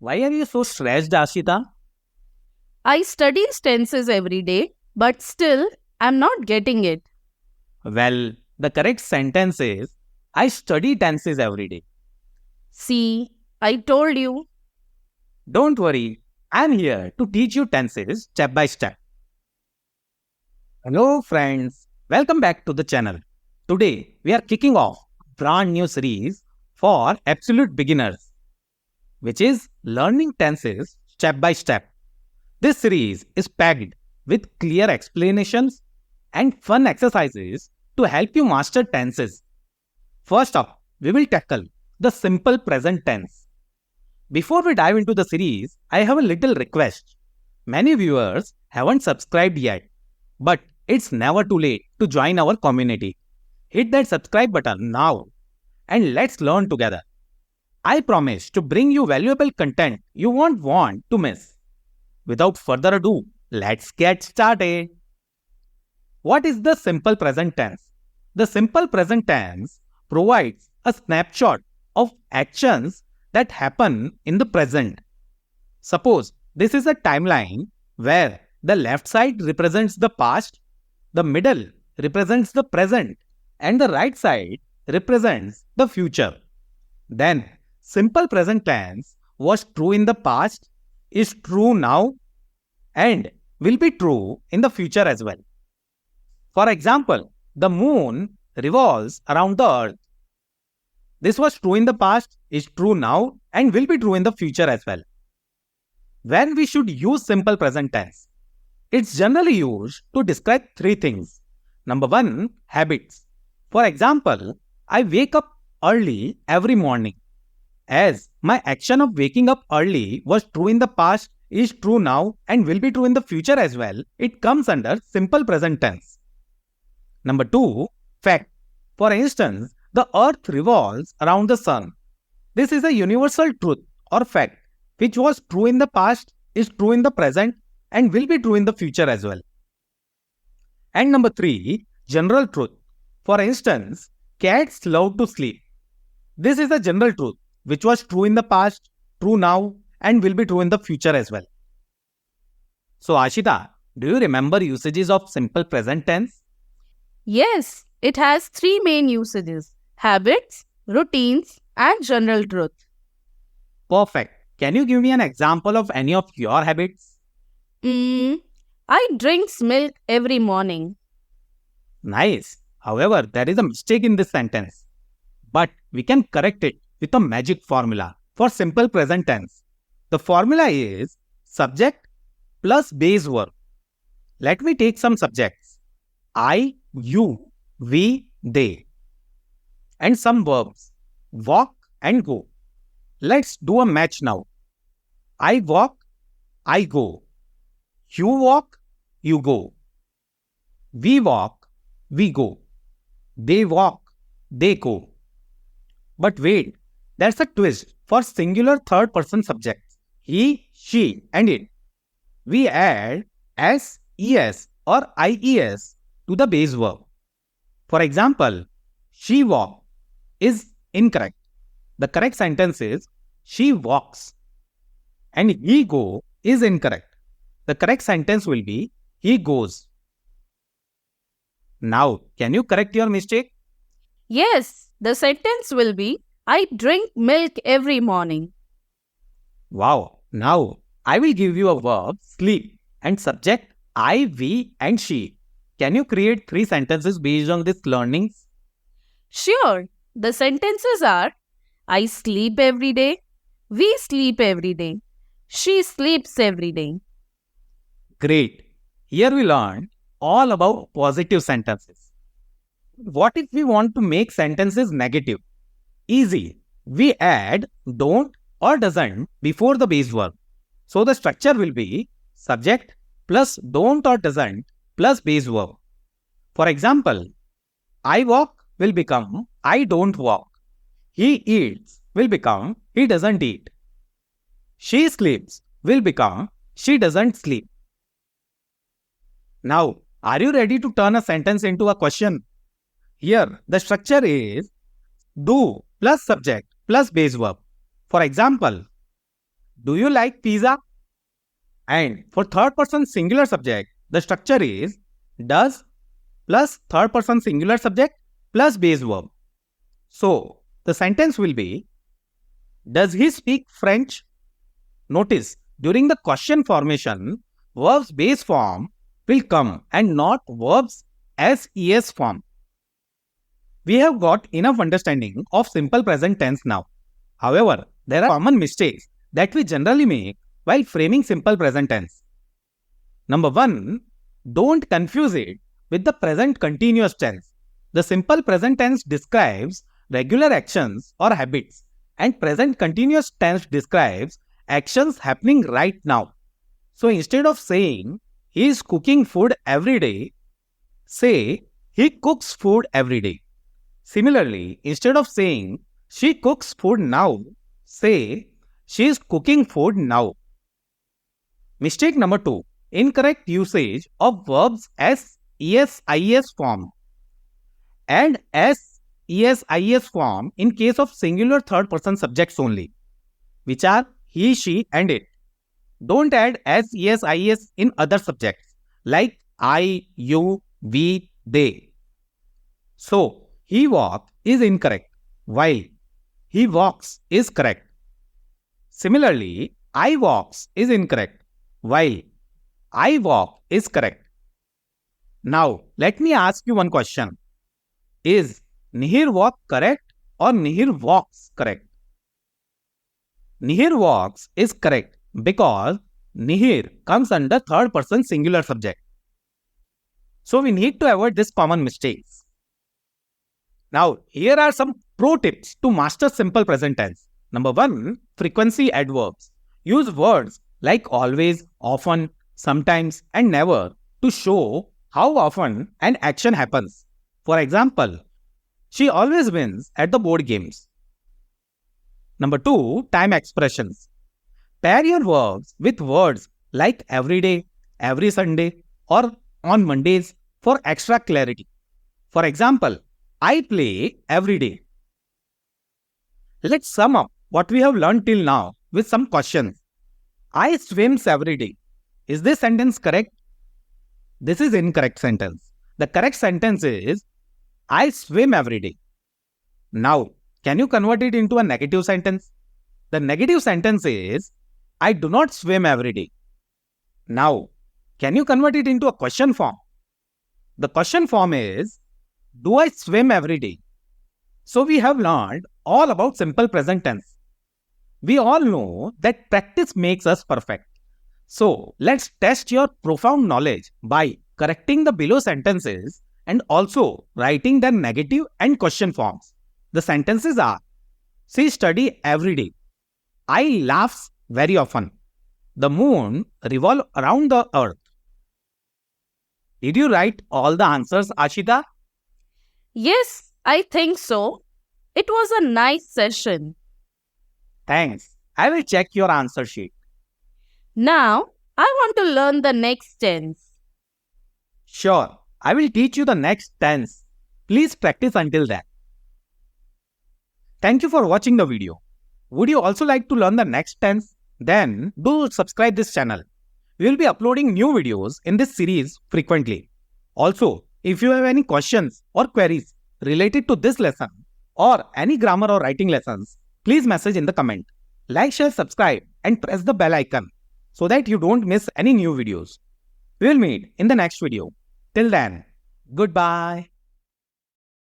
Why are you so stressed, Aashita? I study tenses every day, but still, I'm not getting it. Well, the correct sentence is I study tenses every day. See, I told you. Don't worry, I'm here to teach you tenses step by step. Hello, friends. Welcome back to the channel. Today, we are kicking off a brand new series for absolute beginners, which is learning tenses step by step. This series is packed with clear explanations and fun exercises to help you master tenses. First up, we will tackle the simple present tense. Before we dive into the series, I have a little request. Many viewers haven't subscribed yet, but it's never too late to join our community. Hit that subscribe button now and let's learn together. I promise to bring you valuable content you won't want to miss. Without further ado, let's get started. What is the simple present tense? The simple present tense provides a snapshot of actions that happen in the present. Suppose this is a timeline where the left side represents the past, the middle represents the present, and the right side represents the future. Then, simple present tense was true in the past, is true now, and will be true in the future as well. For example, the moon revolves around the earth. This was true in the past, is true now, and will be true in the future as well. When we should use simple present tense? It's generally used to describe three things. Number one, habits. For example, I wake up early every morning. As my action of waking up early was true in the past, is true now, and will be true in the future as well, it comes under simple present tense. Number two, fact. For instance, the earth revolves around the sun. This is a universal truth or fact which was true in the past, is true in the present, and will be true in the future as well. And number three, general truth. For instance, cats love to sleep. This is a general truth which was true in the past, true now, and will be true in the future as well. So, Aashita, do you remember usages of simple present tense? Yes, it has three main usages: habits, routines, and general truth. Perfect. Can you give me an example of any of your habits? Mm, I drink milk every morning. Nice. However, there is a mistake in this sentence. But we can correct it with a magic formula for simple present tense. The formula is subject plus base verb. Let me take some subjects. I, you, we, they. And some verbs. Walk and go. Let's do a match now. I walk, I go. You walk, you go. We walk, we go. They walk, they go. But wait, there's a twist for singular third person subjects. He, she, and it. We add s, es, or ies to the base verb. For example, she walked is incorrect. The correct sentence is she walks. And he go is incorrect. The correct sentence will be he goes. Now, can you correct your mistake? Yes, the sentence will be I drink milk every morning. Wow. Now, I will give you a verb, sleep, and subject I, we, and she. Can you create three sentences based on these learnings? Sure, the sentences are I sleep every day, we sleep every day, she sleeps every day. Great. Here we learned all about positive sentences. What if we want to make sentences negative? Easy. We add don't or doesn't before the base verb. So the structure will be subject plus don't or doesn't plus base verb. For example, I walk will become I don't walk. He eats will become he doesn't eat. She sleeps will become she doesn't sleep. Now, are you ready to turn a sentence into a question? Here, the structure is do plus subject plus base verb. For example, do you like pizza? And for third person singular subject, the structure is does plus third person singular subject plus base verb. So the sentence will be, does he speak French? Notice, during the question formation, verbs base form will come and not verbs as es form. We have got enough understanding of simple present tense now. However, there are common mistakes that we generally make while framing simple present tense. Number 1, don't confuse it with the present continuous tense. The simple present tense describes regular actions or habits, and present continuous tense describes actions happening right now. So instead of saying he is cooking food every day, say he cooks food every day. Similarly, instead of saying she cooks food now, say she is cooking food now. Mistake number 2, incorrect usage of verbs as es-is form and as es-is form in case of singular third person subjects only, which are he, she and it. Don't add as es-is in other subjects like I, you, we, they. So, he walks is incorrect, while he walks is correct. Similarly, I walks is incorrect, while I walk is correct. Now, let me ask you one question. Is Nihir walk correct or Nihir walks correct? Nihir walks is correct because Nihir comes under third person singular subject. So we need to avoid this common mistakes. Now, here are some pro tips to master simple present tense. Number 1, frequency adverbs. Use words like always, often, sometimes and never to show how often an action happens. For example, she always wins at the board games. Number 2, time expressions. Pair your verbs with words like every day, every Sunday or on Mondays for extra clarity. For example, I play every day. Let's sum up what we have learned till now with some questions. I swims every day. Is this sentence correct? This is incorrect sentence. The correct sentence is I swim every day. Now, can you convert it into a negative sentence? The negative sentence is I do not swim every day. Now, can you convert it into a question form? The question form is, do I swim every day? So we have learned all about simple present tense. We all know that practice makes us perfect. So let's test your profound knowledge by correcting the below sentences and also writing their negative and question forms. The sentences are, she studies every day. I laughs very often. The moon revolves around the earth. Did you write all the answers, Aashita? Yes, I think so. It was a nice session. Thanks. I will check your answer sheet. Now, I want to learn the next tense. Sure, I will teach you the next tense. Please practice until then. Thank you for watching the video. Would you also like to learn the next tense? Then do subscribe this channel. We will be uploading new videos in this series frequently. Also, if you have any questions or queries related to this lesson or any grammar or writing lessons, please message in the comment. Like, share, subscribe and press the bell icon so that you don't miss any new videos. We will meet in the next video. Till then, goodbye.